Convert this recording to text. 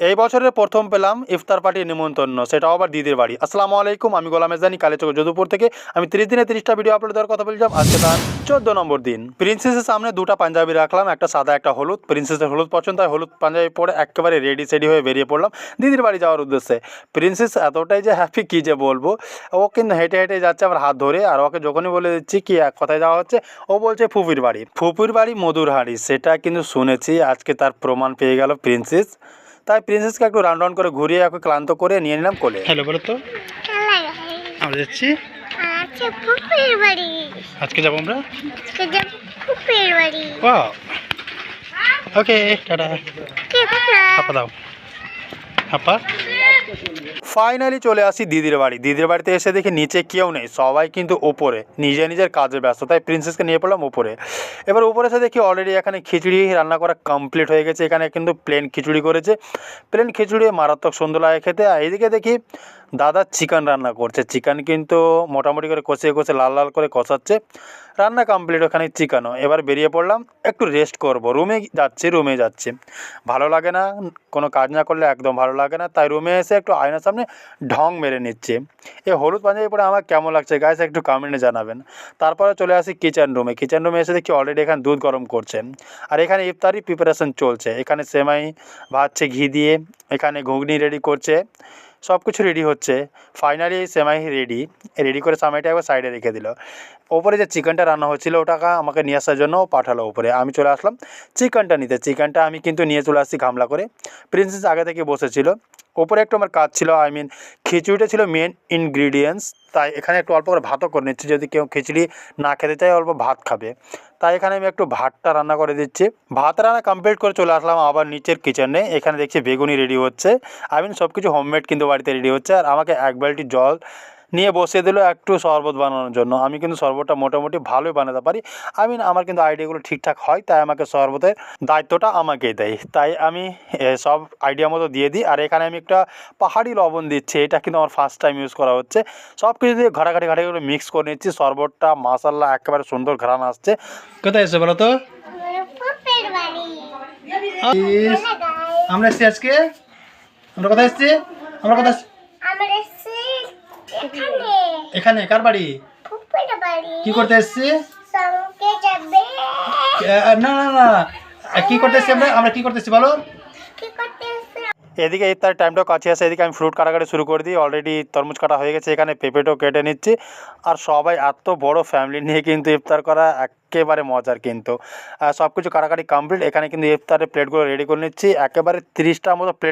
এই বছরের প্রথম পেলাম ইফতার পার্টির নিমন্ত্রণ, সেটাও আবার দিদির বাড়ি। আসসালামু আলাইকুম, আমি গোলাম মেজদানি, কালীচক যদুপুর থেকে। আমি 30 দিনে 30টা ভিডিও আপলোড দেওয়ার কথা বলছিলাম। আজকে তার 14 নম্বর দিন। প্রিন্সেসের সামনে দুটো পাঞ্জাবি রাখলাম, একটা সাদা একটা হলুদ। প্রিন্সেসের হলুদ পছন্দ, তাই হলুদ পাঞ্জাবি পরে একেবারে রেডি সেডি হয়ে বেরিয়ে পড়লাম দিদির বাড়ি যাওয়ার উদ্দেশ্যে। প্রিন্সেস এতটাই যে হ্যাপি কী যে বলবো। ও কিন্তু হেঁটে হেঁটে যাচ্ছে আমার হাত ধরে, আর ওকে যখনই বলে দিচ্ছি কি এক কথায় যাওয়া হচ্ছে, ও বলছে ফুপির বাড়ি। ফুপির বাড়ি মধুর হাঁড়ি, সেটা কিন্তু শুনেছি, আজকে তার প্রমাণ পেয়ে গেল প্রিন্সেস। তাই প্রিন্সেসকে একটু রাউন্ড রাউন্ড করে ঘুরিয়ে একটু ক্লান্ত করে নিয়ে নিলাম কোলে। হ্যালো বলো তো, আমরা যাচ্ছি ফুপির বাড়ি। আজকে যাবো আমরা। আজকে যাব ফুপির বাড়ি। ওয়াও, ওকে টাটা। কে কথা? হাপা দাও, হাপা। ফাইনালি চলে আসি দিদির বাড়ি। দিদির বাড়িতে এসে দেখি নিচে কেউ নেই, সবাই কিন্তু ওপরে নিজের নিজের কাজে ব্যস্ত। তাই প্রিন্সেসকে নিয়ে পড়লাম ওপরে। এবার উপরে এসে দেখি অলরেডি এখানে খিচুড়ি রান্না করা কমপ্লিট হয়ে গেছে। এখানে কিন্তু প্লেন খিচুড়ি করেছে, প্লেন খিচুড়ি মারাত্মক সুন্দর লাগে খেতে। আর এইদিকে দেখি দাদা চিকেন রান্না করছে। চিকেন কিন্তু মোটামুটি করে কষিয়ে কষে লাল লাল করে কষাচ্ছে। রান্না কমপ্লিট, ওখানে চিকেনও। এবার বেরিয়ে পড়লাম, একটু রেস্ট করব। রুমে যাচ্ছি। ভালো লাগে না, কোনো কাজ না করলে একদম ভালো লাগে না। তাই রুমে এসে একটু আয়নার সামনে ঢং মেরে নিচ্ছে। এই হলুদ পাঞ্জাবি পরে আমার কেমন লাগছে গাইস, একটু কমেন্টে জানাবেন। তারপরে চলে আসি কিচেন রুমে এসে দেখি অলরেডি এখানে দুধ গরম করছে, আর এখানে ইফতারি প্রিপারেশন চলছে। এখানে সেমাই ভাজছে ঘি দিয়ে, এখানে ঘুগনি রেডি করছে, সব কিছু রেডি হচ্ছে। ফাইনালি সেমাই রেডি করে সেমাইটা একবার সাইডে রেখে দিল। ওপরে যে চিকেনটা রান্না হচ্ছিলো ওটাকে আমাকে নিয়ে আসার জন্য পাঠালো উপরে। আমি চলে আসলাম চিকেনটা নিতে। চিকেনটা আমি কিন্তু নিয়ে চলে আসছি গামলা করে। প্রিন্সেস আগে থেকে বসেছিল। ওপরে একটু আমার কাজ ছিল, খিচুড়িটা ছিল মেন ইনগ্রিডিয়েন্টস। তাই এখানে একটু অল্প করে ভাতও করে নিচ্ছি, যদি কেউ খিচুড়ি না খেতে চায় অল্প ভাত খাবে। তাই এখানে আমি একটু ভাতটা রান্না করে দিচ্ছি। ভাত রান্না কমপ্লিট করে চলে আসলাম আবার নিচের কিচেনে। এখানে দেখছি বেগুনি রেডি হচ্ছে। সব কিছু হোমমেড কিন্তু বাড়িতে রেডি হচ্ছে। আর আমাকে এক বালতি জল নিয়ে বসিয়ে দিল একটু শরবত বানানোর জন্য। আমি কিন্তু শরবতটা মোটামুটি ভালোই বানাতে পারি। আমার কিন্তু আইডিয়াগুলো ঠিকঠাক হয়, তাই আমাকে শরবতের দায়িত্বটা আমাকেই দেয়। তাই আমি সব আইডিয়া মতো দিয়ে দিই। আর এখানে আমি একটা পাহাড়ি লবণ দিচ্ছি, এটা কিন্তু আমার ফার্স্ট টাইম ইউজ করা হচ্ছে। সব কিছু দিয়ে ঘাটাঘাটি করে মিক্স করে নিচ্ছি। শরবতটা মাশাআল্লাহ একেবারে সুন্দর ঘ্রাণ আসছে। কোথায় এসে বলো তো? ফুপির বাড়ি। আমরা এসছি আজকে। আমরা কোথায় এসছি? আমরা এসেছি এখানে। কার বাড়ি? ফুপির বাড়ি। কি করতে এসছি? সঙ্গে যাবে। না না না, কি করতে এসছি আমরা কি করতে এসছি বলো? কি করতে এসেছে? এদিকে ইফতার টাইমটাও কাছে আসে, এদিকে আমি ফ্রুট কাটাকাটি শুরু করে দিই। অলরেডি তরমুজ কাটা হয়ে গেছে, এখানে পেঁপেটাও কেটে নিচ্ছি। আর সবাই এত বড় ফ্যামিলি নিয়ে কিন্তু ইফতার করা একেবারে মজার। কিন্তু সব কিছু কাটাকাটি কমপ্লিট। এখানে কিন্তু ইফতারের প্লেটগুলো রেডি করে নিচ্ছি, একেবারে 30টার মতো প্লেট